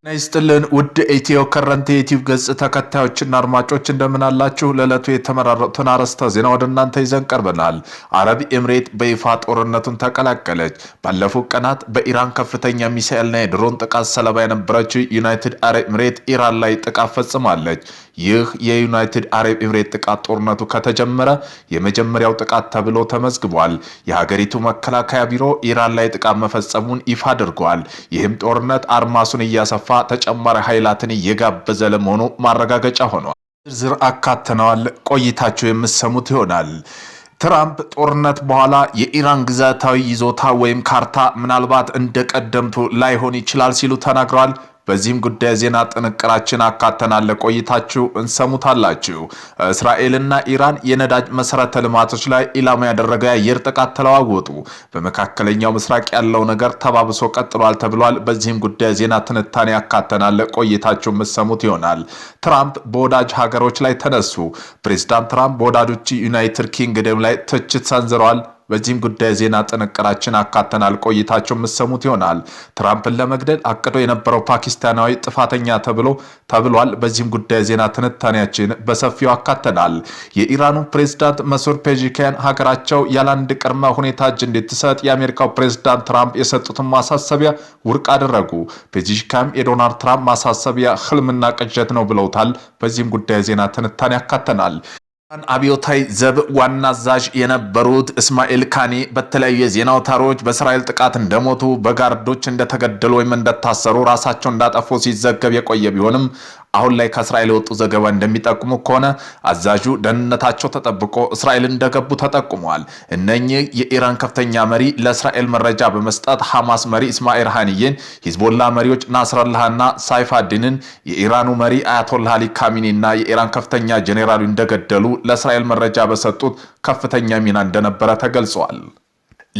ናይስጥልን ውድ ኢትዮ ከረንት ዩቲዩብ ገጽ ተከታዮችና አድማጮች እንደምን አላችሁ? ለዕለቱ የተመራረጡትን አርዕስተ ዜና ወደ እናንተ ይዘን ቀርበናል። አረብ ኤምሬት በይፋ ጦርነቱን ተቀላቀለች። ባለፉት ቀናት በኢራን ከፍተኛ ሚሳኤልና የድሮን ጥቃት ሰለባ የነበረችው ዩናይትድ አረብ ኤምሬት ኢራን ላይ ጥቃት ፈጽማለች። ይህ የዩናይትድ አረብ ኤምሬት ጥቃት ጦርነቱ ከተጀመረ የመጀመሪያው ጥቃት ተብሎ ተመዝግቧል። የሀገሪቱ መከላከያ ቢሮ ኢራን ላይ ጥቃት መፈጸሙን ይፋ አድርጓል። ይህም ጦርነት አድማሱን እያሰፋ ተጨማሪ ኃይላትን እየጋበዘ ለመሆኑ ማረጋገጫ ሆኗል። ዝርዝር አካተነዋል፣ ቆይታቸው የምትሰሙት ይሆናል። ትራምፕ ጦርነት በኋላ የኢራን ግዛታዊ ይዞታ ወይም ካርታ ምናልባት እንደቀደምቱ ላይሆን ይችላል ሲሉ ተናግረዋል። በዚህም ጉዳይ ዜና ጥንቅራችን አካተናል፣ ቆይታችሁ እንሰሙታላችሁ። እስራኤልና ኢራን የነዳጅ መሰረተ ልማቶች ላይ ኢላማ ያደረገ የአየር ጥቃት ተለዋወጡ። በመካከለኛው ምስራቅ ያለው ነገር ተባብሶ ቀጥሏል ተብሏል። በዚህም ጉዳይ ዜና ትንታኔ አካተናል፣ ቆይታችሁ የምትሰሙት ይሆናል። ትራምፕ በወዳጅ ሀገሮች ላይ ተነሱ። ፕሬዝዳንት ትራምፕ በወዳጆች ዩናይትድ ኪንግደም ላይ ትችት ሰንዝረዋል። በዚህም ጉዳይ ዜና ጥንቅራችን አካተናል፣ ቆይታቸው የምትሰሙት ይሆናል። ትራምፕን ለመግደል አቅዶ የነበረው ፓኪስታናዊ ጥፋተኛ ተብሏል። በዚህም ጉዳይ ዜና ትንታኔያችን በሰፊው አካተናል። የኢራኑ ፕሬዝዳንት መሱድ ፔዜሽኪያን ሀገራቸው ያለአንድ ቅድመ ሁኔታ እጅ እንድትሰጥ የአሜሪካው ፕሬዝዳንት ትራምፕ የሰጡትን ማሳሰቢያ ውድቅ አደረጉ። ፔዜሽኪያም የዶናልድ ትራምፕ ማሳሰቢያ ህልምና ቅዠት ነው ብለውታል። በዚህም ጉዳይ ዜና ትንታኔ ያካተናል። አብዮታዊ ዘብ ዋና አዛዥ የነበሩት እስማኤል ካኒ በተለያዩ የዜና አውታሮች በእስራኤል ጥቃት እንደሞቱ፣ በጋርዶች እንደተገደሉ ወይም እንደታሰሩ ራሳቸው እንዳጠፉ ሲዘገብ የቆየ ቢሆንም አሁን ላይ ከእስራኤል የወጡ ዘገባ እንደሚጠቁሙ ከሆነ አዛዡ ደህንነታቸው ተጠብቆ እስራኤል እንደገቡ ተጠቁመዋል። እነኚህ የኢራን ከፍተኛ መሪ ለእስራኤል መረጃ በመስጠት ሐማስ መሪ እስማኤል ሃኒዬን፣ ሂዝቦላ መሪዎች ናስረላህና ሳይፋዲንን፣ የኢራኑ መሪ አያቶላህ አሊ ካሚኒና የኢራን ከፍተኛ ጄኔራሉ እንደገደሉ ለእስራኤል መረጃ በሰጡት ከፍተኛ ሚና እንደነበረ ተገልጿል።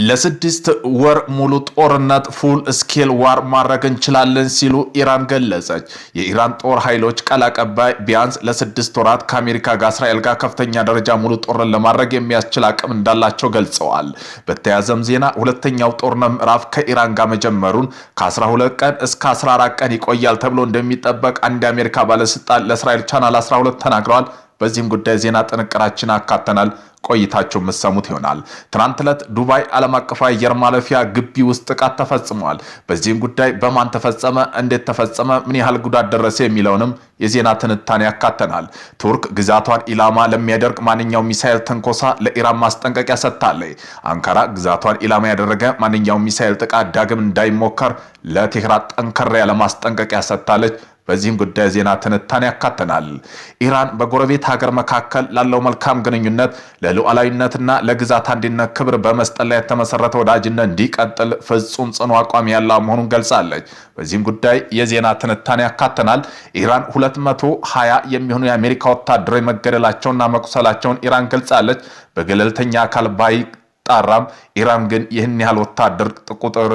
ለ6 ወር ሙሉ ጦርነት ፉል ስኬል ዋር ማድረግ እንችላለን ሲሉ ኢራን ገለጸች። የኢራን ጦር ኃይሎች ቃል አቀባይ ቢያንስ ለ6 ወራት ከአሜሪካ ጋር እስራኤል ጋር ከፍተኛ ደረጃ ሙሉ ጦርነት ለማድረግ የሚያስችል አቅም እንዳላቸው ገልጸዋል። በተያያዘም ዜና ሁለተኛው ጦርነት ምዕራፍ ከኢራን ጋር መጀመሩን ከ12 ቀን እስከ 14 ቀን ይቆያል ተብሎ እንደሚጠበቅ አንድ የአሜሪካ ባለስልጣን ለእስራኤል ቻናል 12 ተናግረዋል። በዚህም ጉዳይ ዜና ጥንቅራችን አካተናል፣ ቆይታቸው የምትሰሙት ይሆናል። ትናንት ዕለት ዱባይ ዓለም አቀፍ አየር ማረፊያ ግቢ ውስጥ ጥቃት ተፈጽሟል። በዚህም ጉዳይ በማን ተፈጸመ፣ እንዴት ተፈጸመ፣ ምን ያህል ጉዳት ደረሰ የሚለውንም የዜና ትንታኔ ያካተናል። ቱርክ ግዛቷን ኢላማ ለሚያደርግ ማንኛውም ሚሳኤል ትንኮሳ ለኢራን ማስጠንቀቂያ ሰጥታለች። አንካራ ግዛቷን ኢላማ ያደረገ ማንኛውም ሚሳኤል ጥቃት ዳግም እንዳይሞከር ለቴህራን ጠንከር ያለ ማስጠንቀቂያ ሰጥታለች። በዚህም ጉዳይ ዜና ትንታኔ ያካተናል። ኢራን በጎረቤት ሀገር መካከል ላለው መልካም ግንኙነት ለሉዓላዊነትና ለግዛት አንድነት ክብር በመስጠት ላይ የተመሰረተ ወዳጅነት እንዲቀጥል ፍጹም ጽኑ አቋም ያለው መሆኑን ገልጻለች። በዚህም ጉዳይ የዜና ትንታኔ ያካተናል። ኢራን 220 የሚሆኑ የአሜሪካ ወታደሮች መገደላቸውና መቁሰላቸውን ኢራን ገልጻለች። በገለልተኛ አካል ባይጣራም ኢራን ግን ይህን ያህል ወታደር ቁጥር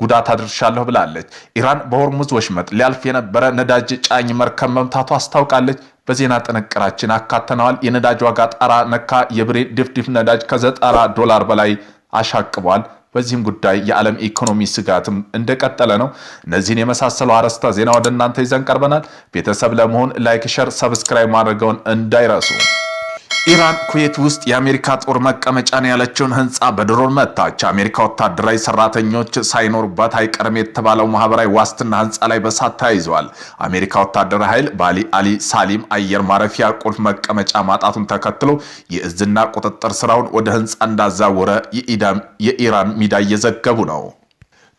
ጉዳት አድርሻለሁ ብላለች። ኢራን በሆርሙዝ ወሽመጥ ሊያልፍ የነበረ ነዳጅ ጫኝ መርከብ መምታቱ አስታውቃለች። በዜና ጥንቅራችን አካተነዋል። የነዳጅ ዋጋ ጣራ ነካ። የብሬንት ድፍድፍ ነዳጅ $90 በላይ አሻቅቧል። በዚህም ጉዳይ የዓለም ኢኮኖሚ ስጋትም እንደቀጠለ ነው። እነዚህን የመሳሰሉ አርዕስተ ዜና ወደ እናንተ ይዘን ቀርበናል። ቤተሰብ ለመሆን ላይክ፣ ሸር፣ ሰብስክራይብ ማድረገውን እንዳይረሱ። ኢራን ኩዌት ውስጥ የአሜሪካ ጦር መቀመጫን ያለችውን ህንፃ በድሮን መታች። አሜሪካ ወታደራዊ ሰራተኞች ሳይኖሩበት አይቀርም የተባለው ማህበራዊ ዋስትና ህንፃ ላይ በሳት ተያይዘዋል። አሜሪካ ወታደራዊ ኃይል በአሊ አሊ ሳሊም አየር ማረፊያ ቁልፍ መቀመጫ ማጣቱን ተከትሎ የእዝና ቁጥጥር ስራውን ወደ ህንፃ እንዳዛወረ የኢራን ሚዲያ እየዘገቡ ነው።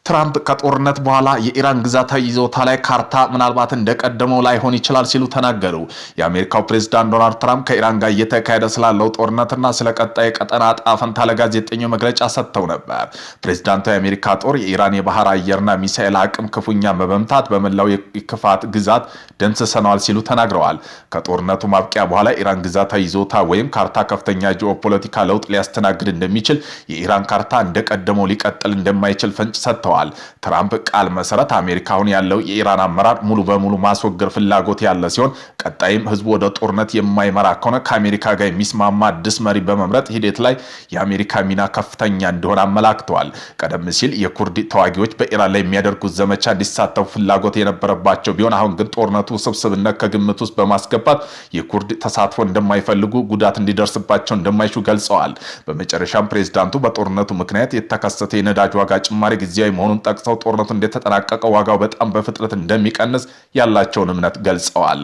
ትራምፕ ከጦርነት በኋላ የኢራን ግዛታዊ ይዞታ ላይ ካርታ ምናልባት እንደቀደመው ላይሆን ይችላል ሲሉ ተናገሩ። የአሜሪካው ፕሬዝዳንት ዶናልድ ትራምፕ ከኢራን ጋር እየተካሄደ ስላለው ጦርነትና ስለ ቀጣይ ቀጠና ዕጣ ፈንታ ለጋዜጠኞች መግለጫ ሰጥተው ነበር። ፕሬዝዳንቱ የአሜሪካ ጦር የኢራን የባህር አየርና ሚሳኤል አቅም ክፉኛ በመምታት በመላው የክፋት ግዛት ደምስሰነዋል ሲሉ ተናግረዋል። ከጦርነቱ ማብቂያ በኋላ ኢራን ግዛታዊ ይዞታ ወይም ካርታ ከፍተኛ ጂኦፖለቲካ ለውጥ ሊያስተናግድ እንደሚችል፣ የኢራን ካርታ እንደቀደመው ሊቀጥል እንደማይችል ፍንጭ ሰጥተዋል። አስረድተዋል። ትራምፕ ቃል መሰረት አሜሪካውን ያለው የኢራን አመራር ሙሉ በሙሉ ማስወገድ ፍላጎት ያለ ሲሆን ቀጣይም ህዝቡ ወደ ጦርነት የማይመራ ከሆነ ከአሜሪካ ጋር የሚስማማ አዲስ መሪ በመምረጥ ሂደት ላይ የአሜሪካ ሚና ከፍተኛ እንደሆነ አመላክተዋል። ቀደም ሲል የኩርድ ተዋጊዎች በኢራን ላይ የሚያደርጉት ዘመቻ እንዲሳተፉ ፍላጎት የነበረባቸው ቢሆን አሁን ግን ጦርነቱ ውስብስብነት ከግምት ውስጥ በማስገባት የኩርድ ተሳትፎ እንደማይፈልጉ ጉዳት እንዲደርስባቸው እንደማይሹ ገልጸዋል። በመጨረሻም ፕሬዝዳንቱ በጦርነቱ ምክንያት የተከሰተ የነዳጅ ዋጋ ጭማሪ ጊዜያዊ መሆኑን ጠቅሰው ጦርነቱ እንደተጠናቀቀ ዋጋው በጣም በፍጥነት እንደሚቀንስ ያላቸውን እምነት ገልጸዋል።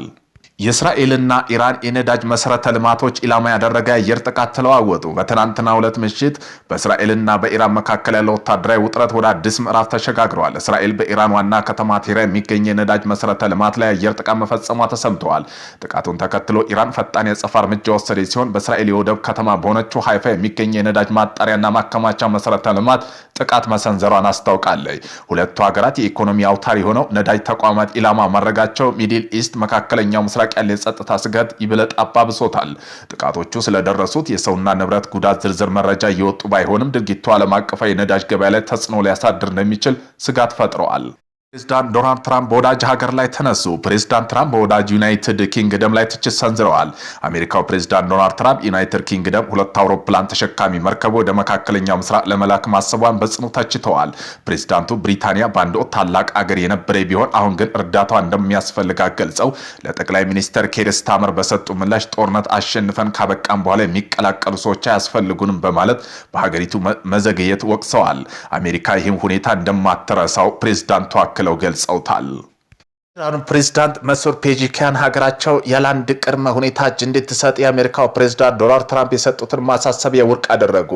የእስራኤልና ኢራን የነዳጅ መሰረተ ልማቶች ኢላማ ያደረገ የአየር ጥቃት ተለዋወጡ። በትናንትናው ዕለት ምሽት በእስራኤልና በኢራን መካከል ያለው ወታደራዊ ውጥረት ወደ አዲስ ምዕራፍ ተሸጋግረዋል። እስራኤል በኢራን ዋና ከተማ ቴህራን የሚገኝ የነዳጅ መሰረተ ልማት ላይ የአየር ጥቃት መፈጸሟ ተሰምተዋል። ጥቃቱን ተከትሎ ኢራን ፈጣን የአጸፋ እርምጃ ወሰደች ሲሆን በእስራኤል የወደብ ከተማ በሆነችው ሃይፋ የሚገኝ የነዳጅ ማጣሪያና ማከማቻ መሰረተ ልማት ጥቃት መሰንዘሯን አስታውቃለች። ሁለቱ ሀገራት የኢኮኖሚ አውታር የሆነው ነዳጅ ተቋማት ኢላማ ማድረጋቸው ሚድል ኢስት መካከለኛው ምስራቅ ያለ የጸጥታ ስጋት ይበልጥ አባብሶታል። ጥቃቶቹ ስለደረሱት የሰውና ንብረት ጉዳት ዝርዝር መረጃ እየወጡ ባይሆንም ድርጊቱ ዓለም አቀፋዊ የነዳጅ ገበያ ላይ ተጽዕኖ ሊያሳድር እንደሚችል ስጋት ፈጥረዋል። ፕሬዝዳንት ዶናልድ ትራምፕ በወዳጅ ሀገር ላይ ተነሱ። ፕሬዝዳንት ትራምፕ በወዳጅ ዩናይትድ ኪንግደም ላይ ትችት ሰንዝረዋል። አሜሪካው ፕሬዝዳንት ዶናልድ ትራምፕ ዩናይትድ ኪንግደም ሁለት አውሮፕላን ተሸካሚ መርከብ ወደ መካከለኛው ምስራቅ ለመላክ ማሰቧን በጽኑ ተችተዋል። ፕሬዝዳንቱ ብሪታንያ በአንድ ወቅት ታላቅ አገር የነበረ ቢሆን አሁን ግን እርዳታ እንደሚያስፈልጋት ገልጸው ለጠቅላይ ሚኒስትር ኬር ስታርመር በሰጡ ምላሽ ጦርነት አሸንፈን ካበቃም በኋላ የሚቀላቀሉ ሰዎች አያስፈልጉንም በማለት በሀገሪቱ መዘግየት ወቅሰዋል። አሜሪካ ይህን ሁኔታ እንደማትረሳው ፕሬዝዳንቱ አክለው ገልጸውታል። ኢራኑ ፕሬዝዳንት መሱድ ፔጂኪያን ሀገራቸው ያለአንድ ቅድመ ሁኔታ እጅ እንድትሰጥ የአሜሪካው ፕሬዝዳንት ዶናልድ ትራምፕ የሰጡትን ማሳሰቢያ ውድቅ አደረጉ።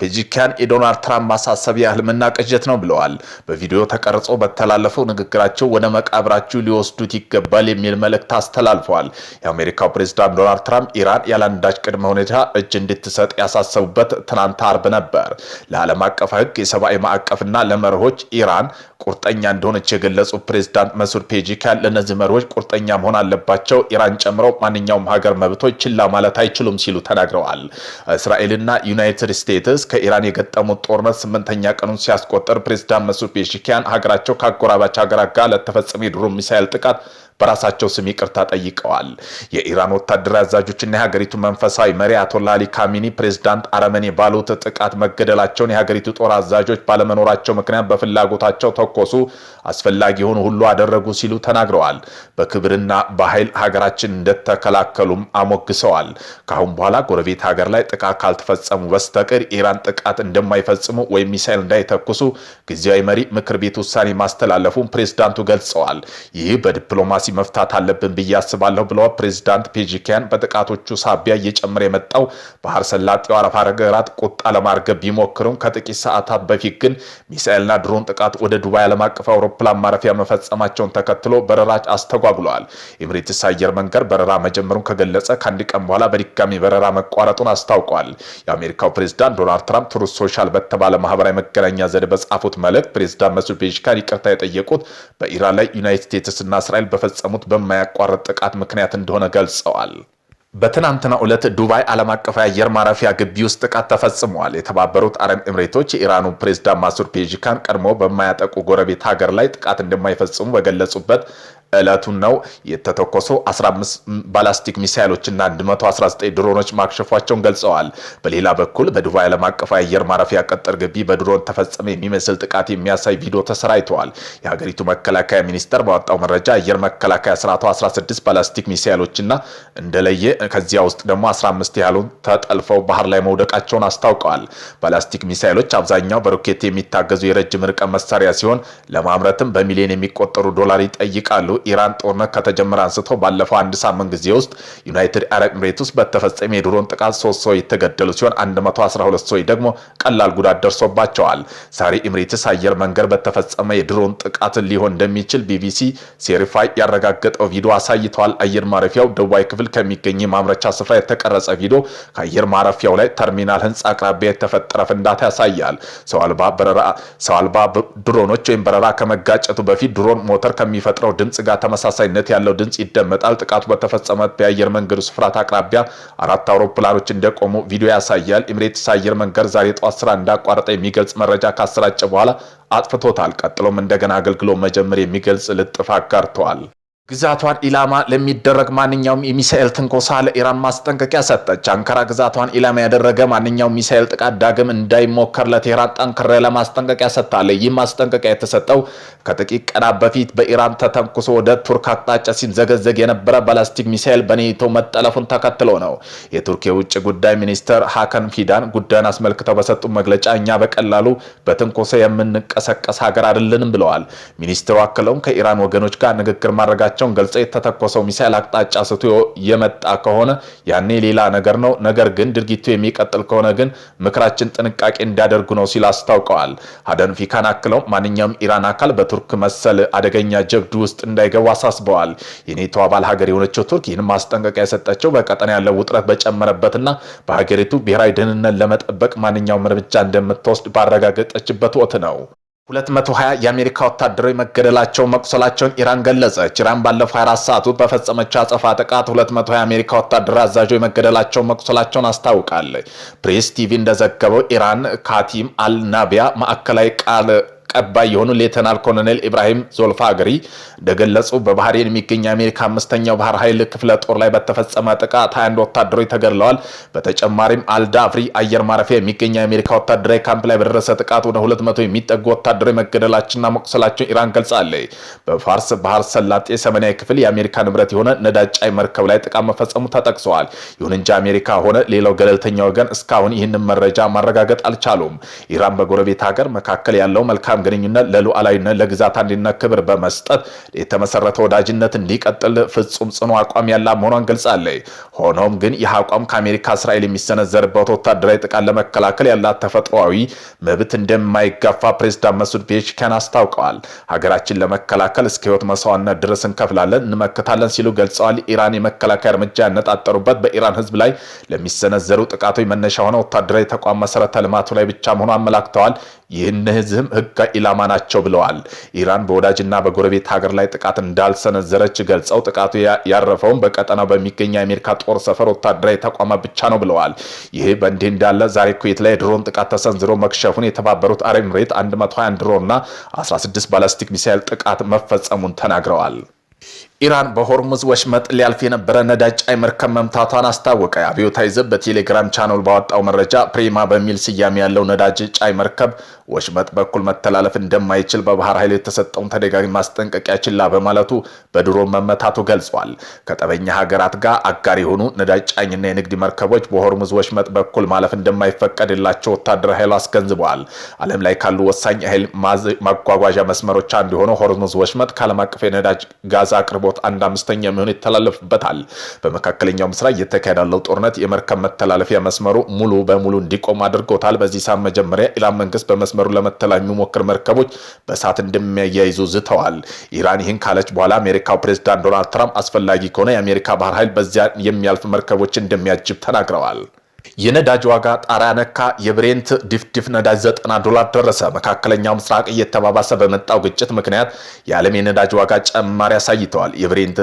ፔጂኪያን የዶናልድ ትራምፕ ማሳሰቢያ ህልምና ቅዠት ነው ብለዋል። በቪዲዮ ተቀርጾ በተላለፈው ንግግራቸው ወደ መቃብራችሁ ሊወስዱት ይገባል የሚል መልእክት አስተላልፈዋል። የአሜሪካው ፕሬዝዳንት ዶናልድ ትራምፕ ኢራን ያለአንዳች ቅድመ ሁኔታ እጅ እንድትሰጥ ያሳሰቡበት ትናንት አርብ ነበር። ለዓለም አቀፍ ህግ፣ የሰብአዊ ማዕቀፍና ለመርሆች ኢራን ቁርጠኛ እንደሆነች የገለጹ ፕሬዝዳንት መሱድ ፔጂኪያን ለነዚህ መሪዎች ቁርጠኛ መሆን አለባቸው፣ ኢራን ጨምሮ ማንኛውም ሀገር መብቶች ችላ ማለት አይችሉም ሲሉ ተናግረዋል። እስራኤልና ዩናይትድ ስቴትስ ከኢራን የገጠሙት ጦርነት 8ኛ ቀኑን ሲያስቆጥር ፕሬዝዳንት መሱድ ፔጂኪያን ሀገራቸው ከአጎራባች ሀገራት ጋር ለተፈጸመ የድሮን ሚሳኤል ጥቃት በራሳቸው ስም ይቅርታ ጠይቀዋል። የኢራን ወታደራዊ አዛዦችና የሀገሪቱ መንፈሳዊ መሪ አያቶላ አሊ ካሚኒ ፕሬዝዳንት አረመኔ ባሉት ጥቃት መገደላቸውን የሀገሪቱ ጦር አዛዦች ባለመኖራቸው ምክንያት በፍላጎታቸው ተኮሱ፣ አስፈላጊ የሆኑ ሁሉ አደረጉ ሲሉ ተናግረዋል። በክብርና በኃይል ሀገራችን እንደተከላከሉም አሞግሰዋል። ከአሁን በኋላ ጎረቤት ሀገር ላይ ጥቃት ካልተፈጸሙ በስተቀር ኢራን ጥቃት እንደማይፈጽሙ ወይም ሚሳኤል እንዳይተኩሱ ጊዜያዊ መሪ ምክር ቤት ውሳኔ ማስተላለፉን ፕሬዝዳንቱ ገልጸዋል። ይህ በዲፕሎማሲ መፍታት አለብን ብዬ አስባለሁ ብለዋል ፕሬዝዳንት ፔጂኪያን። በጥቃቶቹ ሳቢያ እየጨመረ የመጣው ባህር ሰላጤው አረብ ሀገራት ቁጣ ለማርገብ ቢሞክሩም ከጥቂት ሰዓታት በፊት ግን ሚሳኤልና ድሮን ጥቃት ወደ ዱባይ ዓለም አቀፍ አውሮፕላን ማረፊያ መፈጸማቸውን ተከትሎ በረራች አስተጓጉለዋል። ኤምሬትስ አየር መንገድ በረራ መጀመሩን ከገለጸ ከአንድ ቀን በኋላ በድጋሚ በረራ መቋረጡን አስታውቋል። የአሜሪካው ፕሬዝዳንት ዶናልድ ትራምፕ ትሩዝ ሶሻል በተባለ ማህበራዊ መገናኛ ዘዴ በጻፉት መልእክት ፕሬዝዳንት መሱድ ፔጂኪያን ይቅርታ የጠየቁት በኢራን ላይ ዩናይትድ ስቴትስና እስራኤል በፈጸሙት በማያቋርጥ ጥቃት ምክንያት እንደሆነ ገልጸዋል። በትናንትናው ዕለት ዱባይ ዓለም አቀፍ አየር ማረፊያ ግቢ ውስጥ ጥቃት ተፈጽሟል። የተባበሩት አረብ ኤምሬቶች የኢራኑ ፕሬዝዳንት መሱድ ፔጂኪያን ቀድሞ በማያጠቁ ጎረቤት ሀገር ላይ ጥቃት እንደማይፈጽሙ በገለጹበት ዕለቱን ነው የተተኮሰው 15 ባላስቲክ ሚሳይሎችና 119 ድሮኖች ማክሸፏቸውን ገልጸዋል። በሌላ በኩል በዱባይ ዓለም አቀፍ አየር ማረፊያ ቅጥር ግቢ በድሮን ተፈጸመ የሚመስል ጥቃት የሚያሳይ ቪዲዮ ተሰራይተዋል። የሀገሪቱ መከላከያ ሚኒስቴር ባወጣው መረጃ አየር መከላከያ ስርዓቱ 16 ባላስቲክ ሚሳይሎችና እንደለየ ከዚያ ውስጥ ደግሞ 15 ያህሉን ተጠልፈው ባህር ላይ መውደቃቸውን አስታውቀዋል። ባላስቲክ ሚሳይሎች አብዛኛው በሮኬት የሚታገዙ የረጅም ርቀት መሳሪያ ሲሆን ለማምረትም በሚሊዮን የሚቆጠሩ ዶላር ይጠይቃሉ። ኢራን ጦርነት ከተጀመረ አንስቶ ባለፈው አንድ ሳምንት ጊዜ ውስጥ ዩናይትድ አረብ ኤምሬትስ በተፈጸመ የድሮን ጥቃት 3 ሰዎች የተገደሉ ሲሆን 112 ሰዎች ደግሞ ቀላል ጉዳት ደርሶባቸዋል። ዛሬ ኤምሬትስ አየር መንገድ በተፈጸመ የድሮን ጥቃት ሊሆን እንደሚችል ቢቢሲ ሴሪፋይ ያረጋገጠው ቪዲዮ አሳይቷል። አየር ማረፊያው ደቡባዊ ክፍል ከሚገኝ ማምረቻ ስፍራ የተቀረጸ ቪዲዮ ከአየር ማረፊያው ላይ ተርሚናል ህንፃ አቅራቢያ የተፈጠረ ፍንዳታ ያሳያል። ሰው አልባ ድሮኖች ወይም በረራ ከመጋጨቱ በፊት ድሮን ሞተር ከሚፈጥረው ድምጽ ጋር ተመሳሳይነት ያለው ድምጽ ይደመጣል። ጥቃቱ በተፈጸመበት የአየር መንገዱ ስፍራ አቅራቢያ 4 አውሮፕላኖች እንደቆሙ ቪዲዮ ያሳያል። ኤሚሬትስ አየር መንገድ ዛሬ ጠዋት ስራ እንዳቋረጠ የሚገልጽ መረጃ ካሰራጨ በኋላ አጥፍቶታል። ቀጥሎም እንደገና አገልግሎት መጀመር የሚገልጽ ልጥፍ አጋርተዋል። ግዛቷን ኢላማ ለሚደረግ ማንኛውም የሚሳኤል ትንኮሳ ለኢራን ማስጠንቀቂያ ሰጠች። አንካራ ግዛቷን ኢላማ ያደረገ ማንኛውም ሚሳኤል ጥቃት ዳግም እንዳይሞከር ለቴህራን ጠንክራ ለማስጠንቀቂያ ሰጥታለች። ይህ ማስጠንቀቂያ የተሰጠው ከጥቂት ቀናት በፊት በኢራን ተተኩሶ ወደ ቱርክ አቅጣጫ ሲንዘገዘግ የነበረ ባላስቲክ ሚሳኤል በኔቶ መጠለፉን ተከትሎ ነው። የቱርክ የውጭ ጉዳይ ሚኒስትር ሃካን ፊዳን ጉዳዩን አስመልክተው በሰጡት መግለጫ እኛ በቀላሉ በትንኮሳ የምንቀሰቀስ ሀገር አይደለንም ብለዋል። ሚኒስትሩ አክለውም ከኢራን ወገኖች ጋር ንግግር ማድረጋቸው ገልጸው የተተኮሰው ሚሳኤል አቅጣጫ ስቶ የመጣ ከሆነ ያኔ ሌላ ነገር ነው። ነገር ግን ድርጊቱ የሚቀጥል ከሆነ ግን ምክራችን ጥንቃቄ እንዲያደርጉ ነው ሲል አስታውቀዋል። ሀደን ፊካን አክለው ማንኛውም ኢራን አካል በቱርክ መሰል አደገኛ ጀብዱ ውስጥ እንዳይገቡ አሳስበዋል። የኔቶ አባል ሀገር የሆነችው ቱርክ ይህን ማስጠንቀቂያ የሰጠችው በቀጠና ያለው ውጥረት በጨመረበትና በሀገሪቱ ብሔራዊ ደህንነት ለመጠበቅ ማንኛውም እርምጃ እንደምትወስድ ባረጋገጠችበት ወቅት ነው። 220 የአሜሪካ ወታደሮች መገደላቸው መቁሰላቸውን ኢራን ገለጸች። ኢራን ባለፈው 24 ሰዓት ውስጥ በፈጸመችው አጸፋ ጥቃት 220 የአሜሪካ ወታደራዊ አዛዦች መገደላቸው መቁሰላቸውን አስታውቃለች። ፕሬስ ቲቪ እንደዘገበው ኢራን ካቲም አልናቢያ ማዕከላዊ ቃል ቀባይ የሆኑ ሌተናል ኮሎኔል ኢብራሂም ዞልፋግሪ እንደገለጹ በባህሬን የሚገኝ የአሜሪካ 5ኛው ባህር ኃይል ክፍለ ጦር ላይ በተፈጸመ ጥቃት 21 ወታደሮች ተገድለዋል። በተጨማሪም አልዳፍሪ አየር ማረፊያ የሚገኝ የአሜሪካ ወታደራዊ ካምፕ ላይ በደረሰ ጥቃት ወደ 200 የሚጠጉ ወታደሮች መገደላቸውና መቁሰላቸውን ኢራን ገልጻለች። በፋርስ ባህር ሰላጤ ሰሜናዊ ክፍል የአሜሪካ ንብረት የሆነ ነዳጅ ጫኝ መርከብ ላይ ጥቃት መፈጸሙ ተጠቅሰዋል። ይሁን እንጂ አሜሪካ ሆነ ሌላው ገለልተኛ ወገን እስካሁን ይህንን መረጃ ማረጋገጥ አልቻሉም። ኢራን በጎረቤት ሀገር መካከል ያለው መልካም ግንኙነት ለሉዓላዊነት ለግዛት አንድነት ክብር በመስጠት የተመሰረተ ወዳጅነት እንዲቀጥል ፍጹም ጽኑ አቋም ያላት መሆኗን ገልጻለች። ሆኖም ግን ይህ አቋም ከአሜሪካ እስራኤል የሚሰነዘርበት ወታደራዊ ጥቃት ለመከላከል ያላት ተፈጥሯዊ መብት እንደማይጋፋ ፕሬዝዳንት መሱድ ፔዜሽኪያን አስታውቀዋል። ሀገራችን ለመከላከል እስከ ህይወት መስዋዕትነት ድረስ እንከፍላለን፣ እንመክታለን ሲሉ ገልጸዋል። ኢራን የመከላከያ እርምጃ ያነጣጠሩበት በኢራን ህዝብ ላይ ለሚሰነዘሩ ጥቃቶች መነሻ ሆነ ወታደራዊ ተቋም መሰረተ ልማቱ ላይ ብቻ መሆኑን አመላክተዋል። ይህን ህዝብ ህግ ኢላማ ናቸው ብለዋል። ኢራን በወዳጅና በጎረቤት ሀገር ላይ ጥቃት እንዳልሰነዘረች ገልጸው ጥቃቱ ያረፈውን በቀጠናው በሚገኝ የአሜሪካ ጦር ሰፈር ወታደራዊ ተቋማት ብቻ ነው ብለዋል። ይህ በእንዲህ እንዳለ ዛሬ ኩዌት ላይ ድሮን ጥቃት ተሰንዝሮ መክሸፉን የተባበሩት አረብ ኤሚሬት 121 ድሮንና 16 ባላስቲክ ሚሳኤል ጥቃት መፈጸሙን ተናግረዋል። ኢራን በሆርሙዝ ወሽመጥ ሊያልፍ የነበረ ነዳጅ ጫኝ መርከብ መምታቷን አስታወቀ። አብዮታዊ ዘብ በቴሌግራም ቻናል ባወጣው መረጃ ፕሪማ በሚል ስያሜ ያለው ነዳጅ ጫኝ መርከብ ወሽመጥ በኩል መተላለፍ እንደማይችል በባህር ኃይል የተሰጠውን ተደጋጋሚ ማስጠንቀቂያ ችላ በማለቱ በድሮን መመታቱ ገልጿል። ከጠበኛ ሀገራት ጋር አጋር የሆኑ ነዳጅ ጫኝና የንግድ መርከቦች በሆርሙዝ ወሽመጥ በኩል ማለፍ እንደማይፈቀድላቸው ወታደራዊ ኃይሉ አስገንዝበዋል። ዓለም ላይ ካሉ ወሳኝ ኃይል ማጓጓዣ መስመሮች አንዱ የሆነው ሆርሙዝ ወሽመጥ ከዓለም አቀፍ የነዳጅ ጋዝ አቅርቦት 1/5 የሚሆን ይተላለፍበታል። በመካከለኛው ምስራቅ እየተካሄደ ያለው ጦርነት የመርከብ መተላለፊያ መስመሩ ሙሉ በሙሉ እንዲቆም አድርጎታል። በዚህ ሳምንት መጀመሪያ ኢራን መንግስት በመስመሩ ለመተላለፍ የሚሞክር መርከቦች በእሳት እንደሚያያይዙ ዝተዋል። ኢራን ይህን ካለች በኋላ አሜሪካው ፕሬዝዳንት ዶናልድ ትራምፕ አስፈላጊ ከሆነ የአሜሪካ ባህር ኃይል በዚያ የሚያልፍ መርከቦች እንደሚያጅብ ተናግረዋል። የነዳጅ ዋጋ ጣሪያ ነካ። የብሬንት ድፍድፍ ነዳጅ $90 ደረሰ። መካከለኛው ምስራቅ እየተባባሰ በመጣው ግጭት ምክንያት የዓለም የነዳጅ ዋጋ ጭማሪ አሳይተዋል። የብሬንት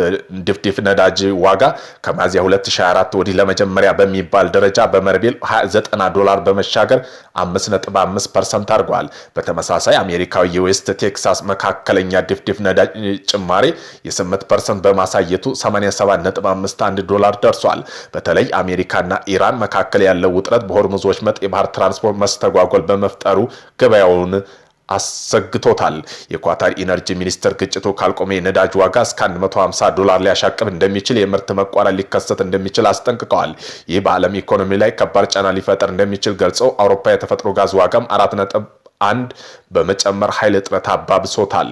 ድፍድፍ ነዳጅ ዋጋ ከሚያዝያ 2024 ወዲህ ለመጀመሪያ በሚባል ደረጃ በበርሜል $90 በመሻገር 5.5% አድርጓል። በተመሳሳይ አሜሪካዊ የዌስት ቴክሳስ መካከለኛ ድፍድፍ ነዳጅ ጭማሪ የ8% በማሳየቱ $87.51 ደርሷል። በተለይ አሜሪካና ኢራን መካከል ያለው ውጥረት በሆርሙዝ ወሽመጥ የባህር ትራንስፖርት መስተጓጎል በመፍጠሩ ገበያውን አሰግቶታል። የኳታር ኢነርጂ ሚኒስትር ግጭቱ ካልቆመ የነዳጅ ዋጋ እስከ $150 ሊያሻቅብ እንደሚችል፣ የምርት መቋረጥ ሊከሰት እንደሚችል አስጠንቅቀዋል። ይህ በዓለም ኢኮኖሚ ላይ ከባድ ጫና ሊፈጠር እንደሚችል ገልጸው አውሮፓ የተፈጥሮ ጋዝ ዋጋም 4.1 በመጨመር ኃይል እጥረት አባብሶታል።